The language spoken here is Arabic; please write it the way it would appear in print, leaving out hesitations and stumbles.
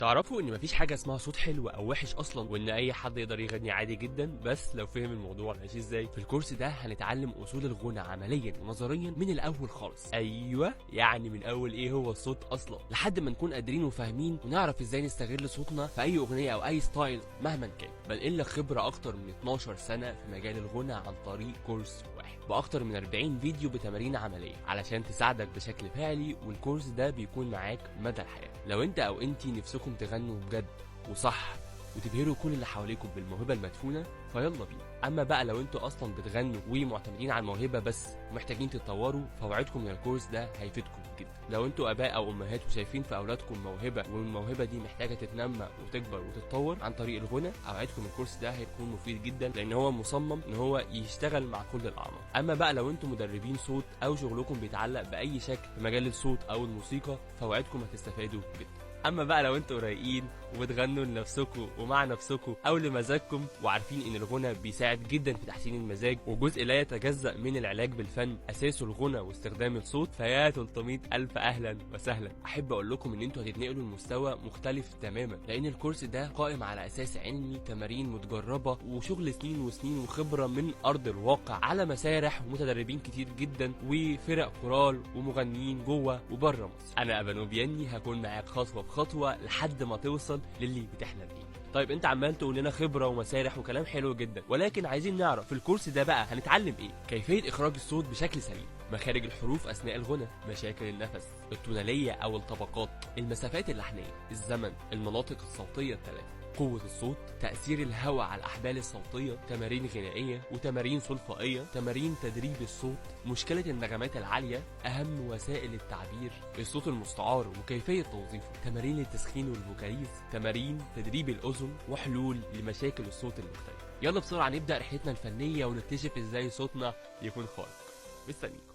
تعرفوا ان مفيش حاجه اسمها صوت حلو او وحش اصلا، وان اي حد يقدر يغني عادي جدا بس لو فهم الموضوع ماشي ازاي. في الكورس ده هنتعلم اصول الغنى عمليا ونظريا من الاول خالص. ايوه، يعني من اول ايه هو الصوت اصلا لحد ما نكون قادرين وفاهمين ونعرف ازاي نستغل صوتنا في اي اغنيه او اي ستايل مهما كان. بنقل لك خبره اكتر من 12 سنه في مجال الغنى عن طريق كورس واحد باكتر من 40 فيديو بتمارين عمليه علشان تساعدك بشكل فعلي، والكورس ده بيكون معاك مدى الحياه. لو انت او انتي نفسكم تغنوا بجد وصح وتبهروا كل اللي حواليكم بالموهبه المدفونه فيلا بينا. اما بقى لو انتوا اصلا بتغنوا ومعتمدين على الموهبه بس ومحتاجين تتطوروا فوعدكم ان الكورس ده هيفيدكم جدا. لو انتوا اباء او امهات وشايفين في اولادكم موهبه والموهبه دي محتاجه تتنمى وتكبر وتتطور عن طريق الغنى، اوعدكم الكورس ده هيكون مفيد جدا لان هو مصمم ان هو يشتغل مع كل الاعمار. اما بقى لو انتوا مدربين صوت او شغلكم بيتعلق باي شكل في مجال الصوت او الموسيقى فوعدكم هتستفادوا جدا. اما بقى لو انتوا رايقين وبتغنوا لنفسكم ومع نفسكم او لمزاجكم وعارفين ان الغنى بيساعد جدا في تحسين المزاج وجزء لا يتجزأ من العلاج بالفن اساسه الغنى واستخدام الصوت، فيا 300 الف اهلا وسهلا. احب اقول لكم ان انتوا هتتنقلوا لمستوى مختلف تماما لان الكورس ده قائم على اساس علمي، تمارين متجربه وشغل سنين وسنين وخبره من ارض الواقع على مسارح ومتدربين كتير جدا وفرق كورال ومغنيين جوه وبره مصر. انا ابانوبياني هكون معاك خطوه بخطوه لحد ما توصل للي بتحلم بيه. طيب انت عمال تقول لنا خبره ومسارح وكلام حلو جدا، ولكن عايزين نعرف في الكورس ده بقى هنتعلم ايه؟ كيفيه اخراج الصوت بشكل سليم، مخارج الحروف اثناء الغنى، مشاكل النفس، التوناليه او الطبقات، المسافات اللحنيه، الزمن، المناطق الصوتيه الثلاثه، قوة الصوت، تأثير الهواء على الأحبال الصوتية، تمارين غنائية وتمارين سلفائية، تمارين تدريب الصوت، مشكلة النغمات العالية، أهم وسائل التعبير، الصوت المستعار وكيفية توظيفه، تمارين التسخين والفوكاليز، تمارين تدريب الأذن، وحلول لمشاكل الصوت المختلفة. يلا بسرعة نبدأ رحلتنا الفنية ونكتشف إزاي صوتنا يكون خارق. مستنيكم.